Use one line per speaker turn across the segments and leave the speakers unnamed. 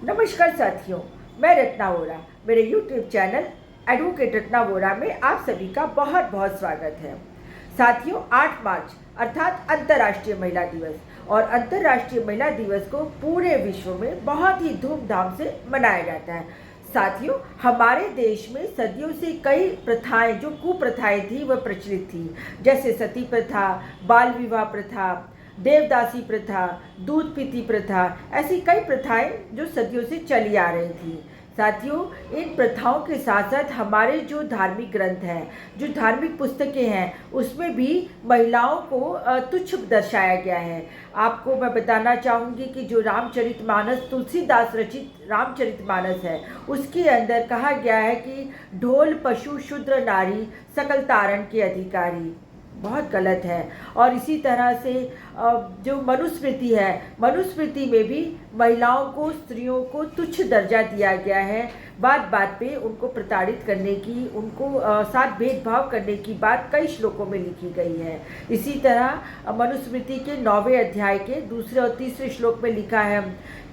नमस्कार साथियों, मैं रत्ना वोरा। मेरे YouTube channel advocate Ratna Vora में आप सभी का बहुत बहुत स्वागत है। साथियों, 8 मार्च अर्थात अंतर्राष्ट्रीय महिला दिवस, और अंतर्राष्ट्रीय महिला दिवस को पूरे विश्व में बहुत ही धूमधाम से मनाया जाता है। साथियों, हमारे देश में सदियों से कई प्रथाएं, जो कुप्रथाएं थी, वह प्रचलित थी, जैसे सती प्रथा, बाल विवाह प्रथा, देवदासी प्रथा, दूध पीती प्रथा। ऐसी कई प्रथाएं जो सदियों से चली आ रही थी। साथियों, इन प्रथाओं के साथ साथ हमारे जो धार्मिक ग्रंथ हैं, जो धार्मिक पुस्तकें हैं, उसमें भी महिलाओं को तुच्छ दर्शाया गया है। आपको मैं बताना चाहूँगी कि जो रामचरितमानस, तुलसीदास रचित रामचरितमानस है, उसके अंदर कहा गया है कि ढोल पशु शूद्र नारी सकल तारण के अधिकारी। बहुत गलत है। और इसी तरह से जो मनुस्मृति है, मनुस्मृति में भी महिलाओं को, स्त्रियों को तुच्छ दर्जा दिया गया है। बात बात पे उनको प्रताड़ित करने की, उनको साथ भेदभाव करने की बात कई श्लोकों में लिखी गई है। इसी तरह मनुस्मृति के 9वें अध्याय के 2 और 3 श्लोक में लिखा है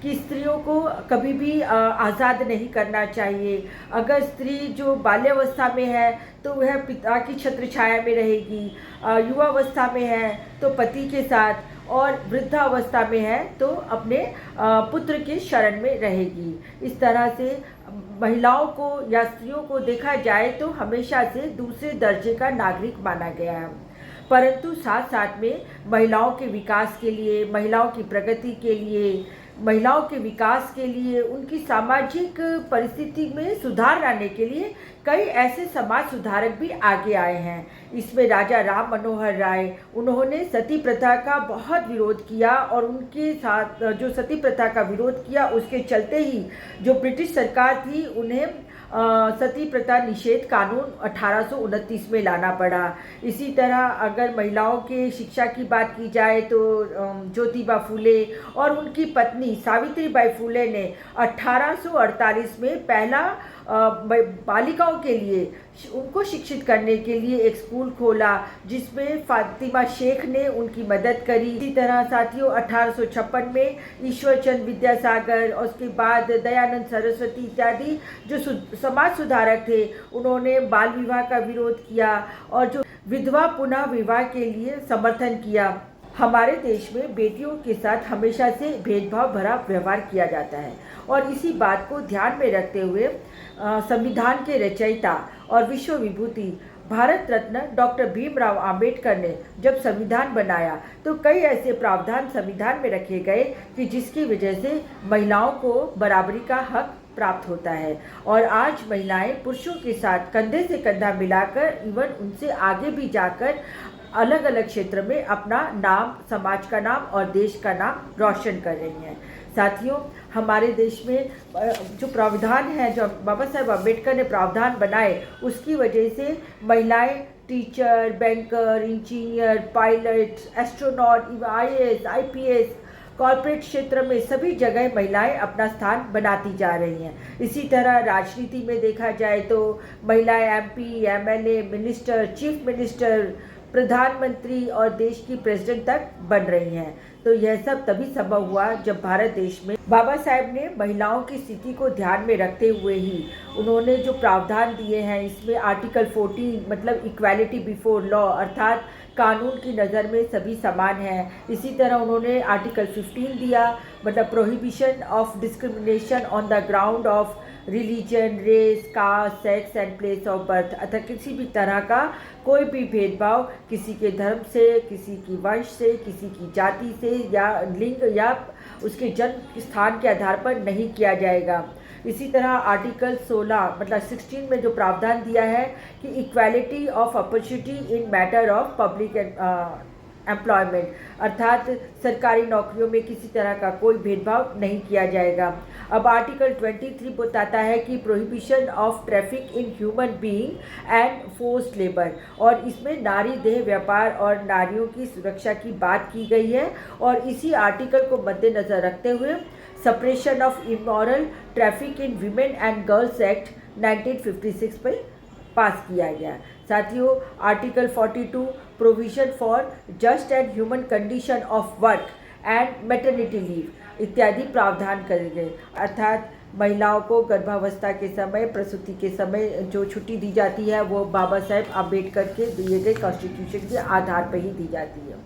कि स्त्रियों को कभी भी आज़ाद नहीं करना चाहिए। अगर स्त्री जो बाल्यावस्था में है तो वह पिता की छत्र छाया में रहेगी, युवावस्था में है तो पति के साथ, और वृद्धावस्था में है तो अपने पुत्र के शरण में रहेगी। इस तरह से महिलाओं को या स्त्रियों को देखा जाए तो हमेशा से दूसरे दर्जे का नागरिक माना गया है। परंतु साथ साथ में महिलाओं के विकास के लिए, महिलाओं की प्रगति के लिए, महिलाओं के विकास के लिए, उनकी सामाजिक परिस्थिति में सुधार लाने के लिए कई ऐसे समाज सुधारक भी आगे आए हैं। इसमें राजा राम मनोहर राय, उन्होंने सती प्रथा का बहुत विरोध किया, और उनके साथ जो सती प्रथा का विरोध किया, उसके चलते ही जो ब्रिटिश सरकार थी, उन्हें सती प्रथा निषेध कानून 1829 में लाना पड़ा। इसी तरह अगर महिलाओं के शिक्षा की बात की जाए तो ज्योतिबा फूले और उनकी पत्नी सावित्रीबाई फूले ने 1848 में पहला बालिकाओं के लिए, उनको शिक्षित करने के लिए एक स्कूल खोला, जिसमें फातिमा शेख ने उनकी मदद करी। इसी तरह साथियों, 1856 में ईश्वरचंद विद्यासागर और उसके बाद दयानंद सरस्वती इत्यादि जो समाज सुधारक थे, उन्होंने बाल विवाह का विरोध किया और जो विधवा पुनः विवाह के लिए समर्थन किया। हमारे देश में बेटियों के साथ हमेशा से भेदभाव भरा व्यवहार किया जाता है, और इसी बात को ध्यान में रखते हुए संविधान के रचयिता और विश्व विभूति भारत रत्न डॉक्टर भीमराव अंबेडकर ने जब संविधान बनाया तो कई ऐसे प्रावधान संविधान में रखे गए कि जिसकी वजह से महिलाओं को बराबरी का हक प्राप्त होता है। और आज महिलाएं पुरुषों के साथ कंधे से कंधा मिलाकर, इवन उनसे आगे भी जाकर अलग अलग क्षेत्र में अपना नाम, समाज का नाम और देश का नाम रोशन कर रही हैं। साथियों, हमारे देश में जो प्रावधान है, जो बाबा साहेब अम्बेडकर ने प्रावधान बनाए, उसकी वजह से महिलाएं teacher, banker, engineer, pilot, astronaut, IAS, IPS, corporate क्षेत्र में सभी जगह महिलाएं अपना स्थान बनाती जा रही हैं। इसी तरह राजनीति में देखा जाए तो महिलाएं MP, MLA, minister, chief minister, प्रधानमंत्री और देश की प्रेसिडेंट तक बन रही हैं। तो यह सब तभी संभव हुआ जब भारत देश में बाबा साहेब ने महिलाओं की स्थिति को ध्यान में रखते हुए ही उन्होंने जो प्रावधान दिए हैं, इसमें आर्टिकल 14 मतलब इक्वालिटी बिफोर लॉ, अर्थात कानून की नज़र में सभी समान हैं। इसी तरह उन्होंने आर्टिकल 15 दिया, मतलब prohibition of discrimination on the ground of religion, race, caste, sex and place of birth, अर्थात किसी भी तरह का कोई भी भेदभाव किसी के धर्म से, किसी की वंश से, किसी की जाति से या लिंग या उसके जन्म स्थान के आधार पर नहीं किया जाएगा। इसी तरह आर्टिकल 16 मतलब 16 में जो प्रावधान दिया है कि equality of opportunity in matter of public employment, अर्थात सरकारी नौकरियों में किसी तरह का कोई भेदभाव नहीं किया जाएगा। अब आर्टिकल 23 बताता है कि prohibition of traffic in human being and forced labour, और इसमें नारी देह व्यापार और नारियों की सुरक्षा की बात की गई है। और इसी आर्टिकल को मद्देनज़र रखते हुए suppression of immoral traffic in women and girls act 1956 पर पास किया गया। साथियों, article 42 provision for just and human condition of work and maternity leave, इत्यादि प्रावधान करे गए। अर्थात महिलाओं को गर्भावस्था के समय, प्रसूति के समय जो छुट्टी दी जाती है वो बाबा साहेब आम्बेडकर के दिए गए कॉन्स्टिट्यूशन के आधार पर ही दी जाती है।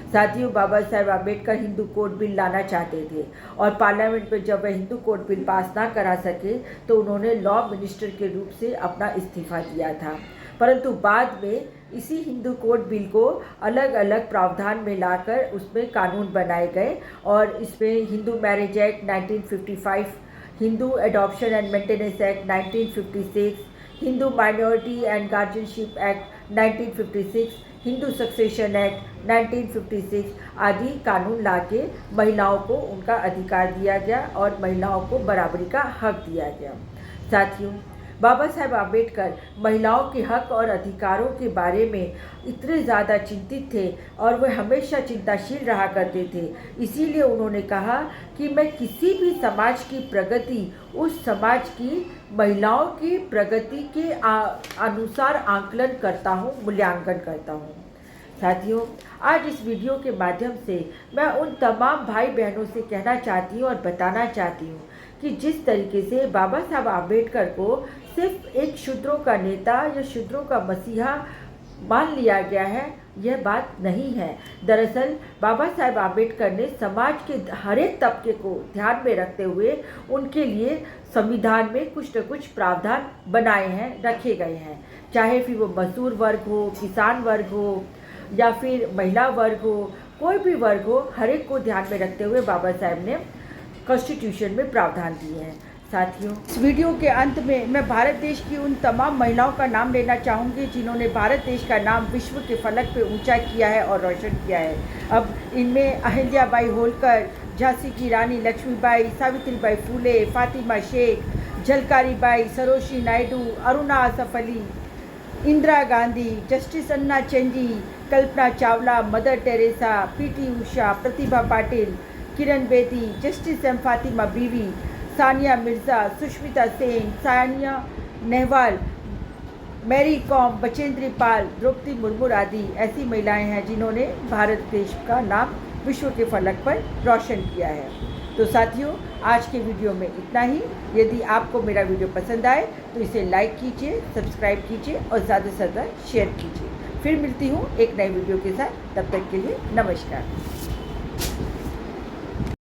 साथियों, बाबा साहेब आम्बेडकर हिंदू कोड बिल लाना चाहते थे और पार्लियामेंट में जब वह हिंदू कोड बिल पास ना करा सके तो उन्होंने लॉ मिनिस्टर के रूप से अपना इस्तीफा दिया था। परंतु बाद में इसी हिंदू कोड बिल को अलग अलग प्रावधान में लाकर उसमें कानून बनाए गए और इसमें Hindu marriage act 1955, Hindu adoption and maintenance act 1956, Hindu minority and guardianship act 1956, Hindu succession act 1956 आदि कानून लाके महिलाओं को उनका अधिकार दिया गया और महिलाओं को बराबरी का हक दिया गया। साथियों, बाबा साहेब आम्बेडकर महिलाओं के हक और अधिकारों के बारे में इतने ज़्यादा चिंतित थे और वे हमेशा चिंताशील रहा करते थे। इसीलिए उन्होंने कहा कि मैं किसी भी समाज की प्रगति उस समाज की महिलाओं की प्रगति के अनुसार आंकलन करता हूँ, मूल्यांकन करता हूँ। साथियों, आज इस वीडियो के माध्यम से मैं उन तमाम भाई बहनों से कहना चाहती हूँ और बताना चाहती हूँ कि जिस तरीके से बाबा साहब आम्बेडकर को सिर्फ एक शूद्रों का नेता या शूद्रों का मसीहा मान लिया गया है, यह बात नहीं है। दरअसल बाबा साहेब आम्बेडकर ने समाज के हर एक तबके को ध्यान में रखते हुए उनके लिए संविधान में कुछ न कुछ प्रावधान बनाए हैं, रखे गए हैं। चाहे फिर वो मजदूर वर्ग हो, किसान वर्ग हो या फिर महिला वर्ग हो, कोई भी वर्ग हो, हर एक को ध्यान में रखते हुए बाबा साहेब ने कॉन्स्टिट्यूशन में प्रावधान दिए हैं। साथियों, इस वीडियो के अंत में मैं भारत देश की उन तमाम महिलाओं का नाम लेना चाहूँगी जिन्होंने भारत देश का नाम विश्व के फलक पे ऊंचा किया है और रोशन किया है। अब इनमें अहिल्याबाई होलकर, झांसी की रानी Lakshmibai, Savitribai Phule, Fatima Sheikh, Jhalkari Bai, Sarojini Naidu, Aruna Asaf Ali, Indira Gandhi, justice Anna Chandy, Kalpana Chawla, Mother Teresa, PT Usha, Pratibha Patil, Kiran Bedi, justice M Fatima Beevi, Sania Mirza, Sushmita Sen, Saina Nehwal, Mary Kom, Bachendri Pal, Draupadi Murmu आदि ऐसी महिलाएं हैं जिन्होंने भारत देश का नाम विश्व के फलक पर रोशन किया है। तो साथियों, आज के वीडियो में इतना ही। यदि आपको मेरा वीडियो पसंद आए तो इसे लाइक कीजिए, सब्सक्राइब कीजिए और ज़्यादा से ज़्यादा शेयर कीजिए। फिर मिलती हूँ एक नए वीडियो के साथ। तब तक के लिए नमस्कार।